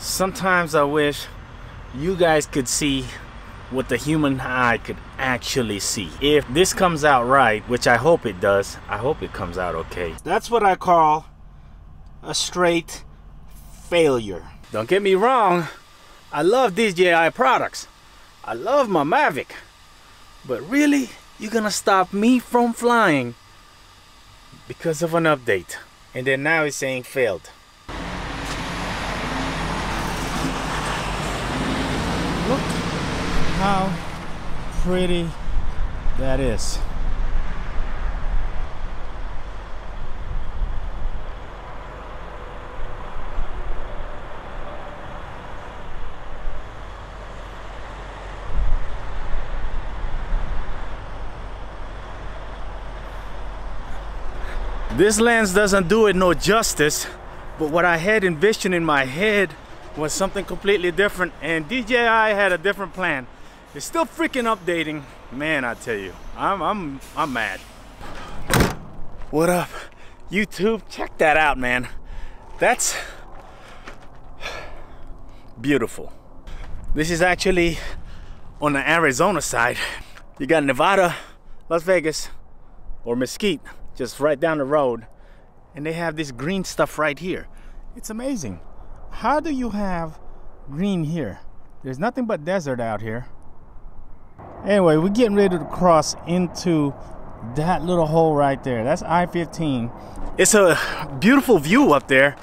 Sometimes I wish you guys could see what the human eye could actually see. If this comes out right, which I hope it does, I hope it comes out okay. That's what I call a straight failure. Don't get me wrong, I love DJI products. I love my Mavic. But really, you're gonna stop me from flying because of an update. And then now it's saying failed. Look how pretty that is. This lens doesn't do it no justice, but what I had envisioned in my head was something completely different, and DJI had a different plan. It's still freaking updating. Man, I tell you, I'm mad. What up, YouTube? Check that out, man. That's beautiful. This is actually on the Arizona side. You got Nevada, Las Vegas, or Mesquite, just right down the road, and they have this green stuff right here. It's amazing. How do you have green here? There's nothing but desert out here. Anyway, we're getting ready to cross into that little hole right there. That's I-15. It's a beautiful view up there.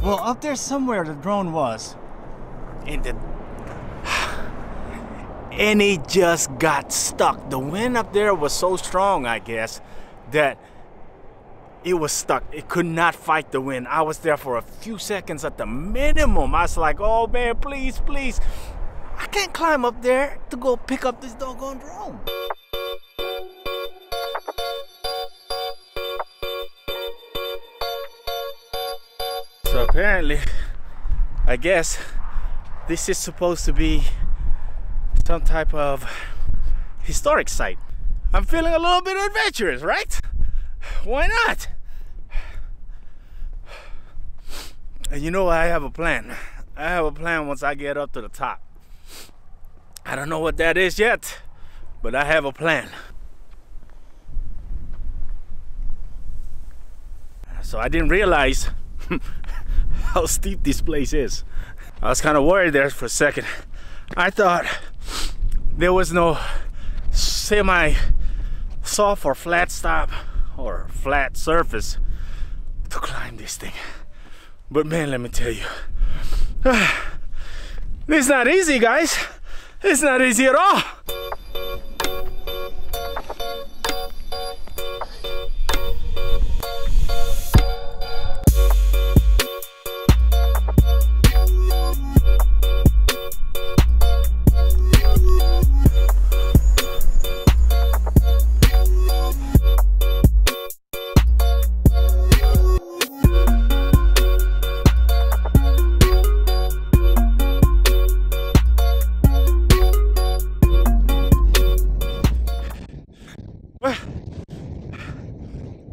Well, up there somewhere the drone was, and it just got stuck. The wind up there was so strong, I guess, that it was stuck. It could not fight the wind. I was there for a few seconds at the minimum. I was like, oh man, please, please. I can't climb up there to go pick up this doggone drone. So apparently, I guess this is supposed to be some type of historic site. I'm feeling a little bit adventurous, right? Why not? And you know, I have a plan. I have a plan once I get up to the top. I don't know what that is yet, but I have a plan. So I didn't realize how steep this place is. I was kind of worried there for a second. I thought there was no semi-soft or flat stop or flat surface to climb this thing. But man, let me tell you, it's not easy, guys. It's not easy at all.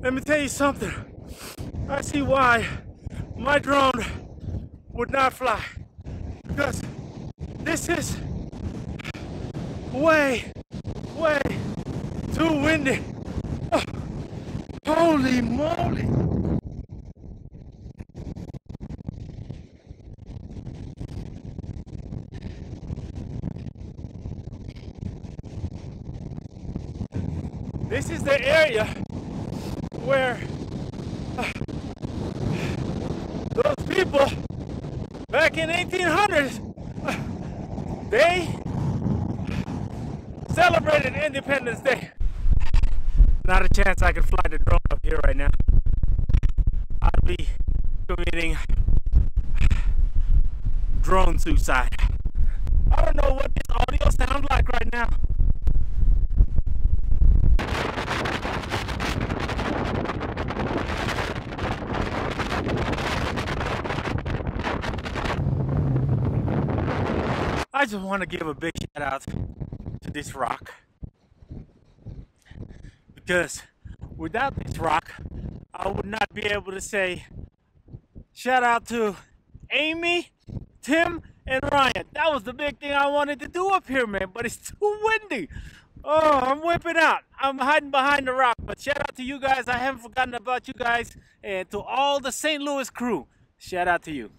Let me tell you something. I see why my drone would not fly because this is way too windy. Oh, holy moly. This is the area where those people back in 1800s, they celebrated Independence Day. Not a chance I could fly the drone up here right now. I'd be committing drone suicide. I don't know what this audio sounds like right now. I just want to give a big shout out to this rock, because without this rock I would not be able to say shout out to Amy, Tim, and Ryan. That was the big thing I wanted to do up here, man, but it's too windy. Oh, I'm whipping out. I'm hiding behind the rock, but shout out to you guys. I haven't forgotten about you guys, and to all the St. Louis crew, shout out to you.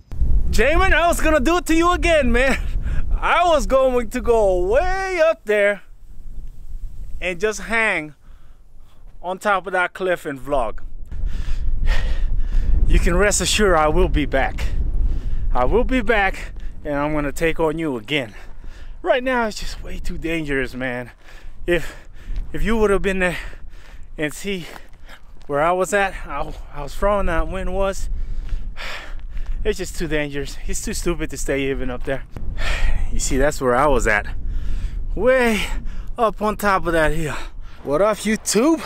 Jamin, I was gonna do it to you again, man. I was going to go way up there and just hang on top of that cliff and vlog. You can rest assured I will be back. I will be back, and I'm gonna take on you again. Right now it's just way too dangerous, man. If you would have been there and see where I was at, I was throwing that wind was, it's just too dangerous. It's too stupid to stay even up there. You see, that's where I was at, way up on top of that hill. What up, YouTube?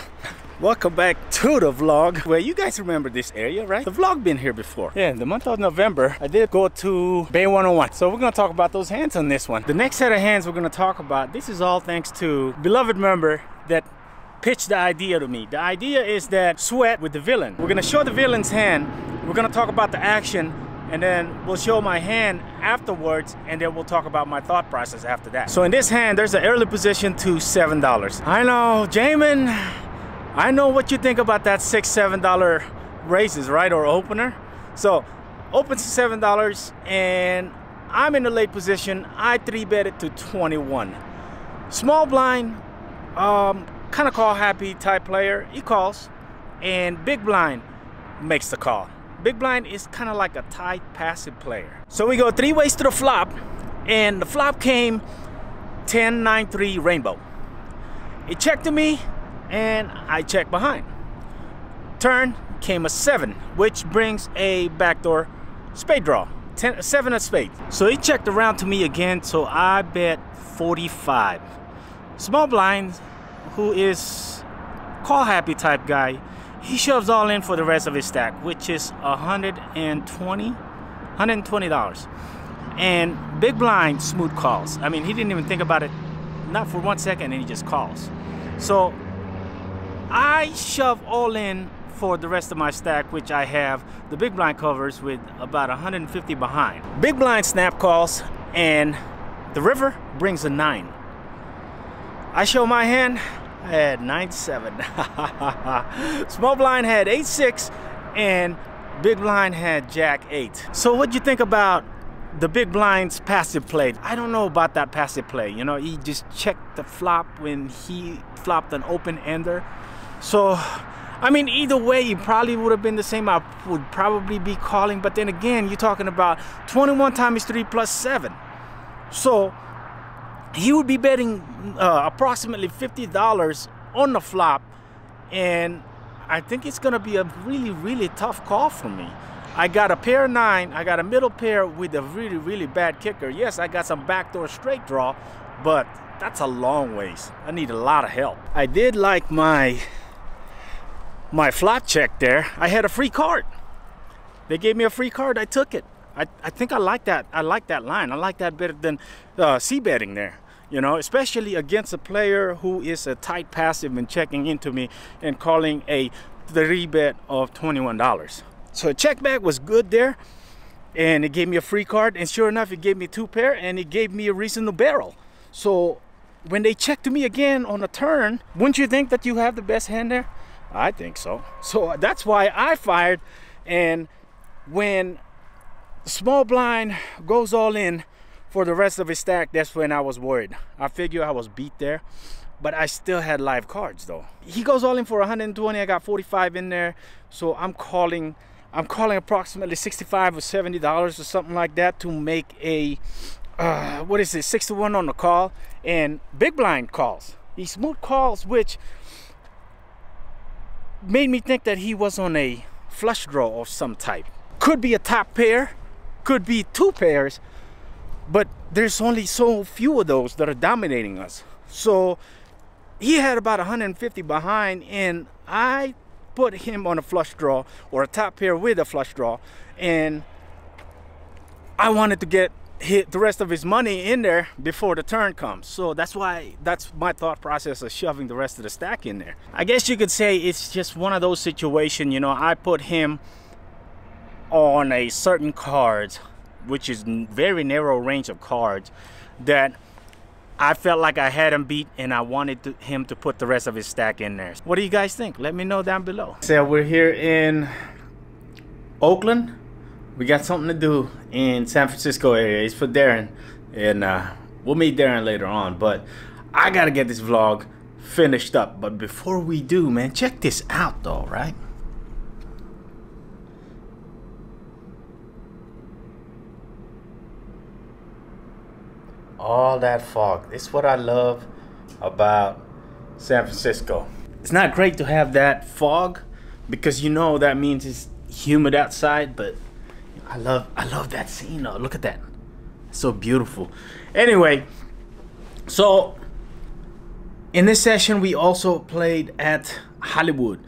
Welcome back to the vlog. Well, you guys remember this area, right? The vlog been here before. Yeah, in the month of November, I did go to Bay 101. So we're gonna talk about those hands on this one. The next set of hands we're gonna talk about, this is all thanks to a beloved member that pitched the idea to me. The idea is that Sweat with the villain. We're gonna show the villain's hand. We're gonna talk about the action, and then we'll show my hand afterwards, and then we'll talk about my thought process after that. So in this hand, there's an early position to $7. I know, Jamin, I know what you think about that $6, $7 raises, right, or opener. So opens to $7, and I'm in the late position. I 3-bet it to 21. Small blind, kind of call happy type player. He calls, and big blind makes the call. Big blind is kind of like a tight passive player. So we go 3 ways to the flop, and the flop came 10, 9, 3 rainbow. It checked to me, and I checked behind. Turn came a 7, which brings a backdoor spade draw. 7 of spades. So he checked around to me again, so I bet 45. Small blind, who is call happy type guy, he shoves all in for the rest of his stack, which is $120. And big blind smooth calls. I mean, he didn't even think about it, not for 1 second, and he just calls. So I shove all in for the rest of my stack, which I have the big blind covers with about 150 behind. Big blind snap calls, and the river brings a 9. I show my hand. I had 9-7. Small blind had 8-6, and big blind had Jack-8. So what'd you think about the big blind's passive play? I don't know about that passive play. You know, he just checked the flop when he flopped an open ender. So, I mean, either way, it probably would have been the same. I would probably be calling, but then again, you're talking about 21 times 3 plus 7. So he would be betting approximately $50 on the flop, and I think it's gonna be a really tough call for me. I got a pair 9, I got a middle pair with a really bad kicker. Yes, I got some backdoor straight draw, but that's a long ways. I need a lot of help. I did like my flop check there. I had a free card. They gave me a free card, I took it. I think I like that. I like that line. I like that better than c-betting there. You know, especially against a player who is a tight passive and checking into me and calling a 3-bet of $21. So a check bag was good there, and it gave me a free card, and sure enough, it gave me 2 pair, and it gave me a reasonable barrel. So when they check to me again on a turn, wouldn't you think that you have the best hand there? I think so. So that's why I fired. And when small blind goes all in for the rest of his stack, that's when I was worried. I figured I was beat there, but I still had live cards though. He goes all in for 120. I got 45 in there, so I'm calling approximately $65 or $70 or something like that to make a what is it, 6-1 on the call. And big blind calls. He smooth calls, which made me think that he was on a flush draw of some type. Could be a top pair, could be 2 pairs, but there's only so few of those that are dominating us. So he had about 150 behind, and I put him on a flush draw or a top pair with a flush draw, and I wanted to get the rest of his money in there before the turn comes. So that's my thought process of shoving the rest of the stack in there. I guess you could say it's just one of those situations, you know. I put him on a certain cards, which is very narrow range of cards, that I felt like I had him beat, and I wanted him to put the rest of his stack in there. What do you guys think? Let me know down below. So we're here in Oakland. We got something to do in San Francisco area. It's for Darren, and we'll meet Darren later on. But I gotta get this vlog finished up. But before we do, man, check this out though, right? All that fog. This is what I love about San Francisco. It's not great to have that fog, because you know that means it's humid outside, but I love that scene though. Look at that. It's so beautiful. Anyway, so in this session we also played at Hollywood,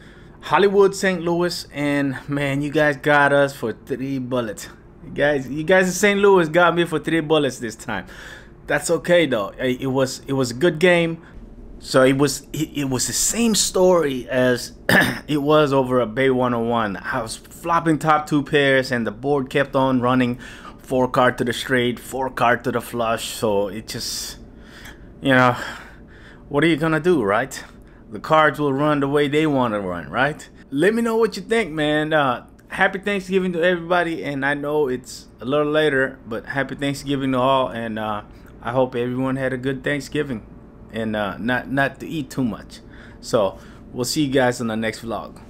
St. Louis, and man, you guys got us for 3 bullets. You guys in St. Louis got me for 3 bullets this time. That's okay though. It was a good game. So it was the same story as it was over at Bay 101. I was flopping top 2 pairs, and the board kept on running 4 card to the straight, 4 card to the flush. So it just, you know, what are you gonna do, right? The cards will run the way they want to run, right? Let me know what you think, man. Happy Thanksgiving to everybody, and I know it's a little later, but happy Thanksgiving to all, and I hope everyone had a good Thanksgiving, and not to eat too much. So we'll see you guys on the next vlog.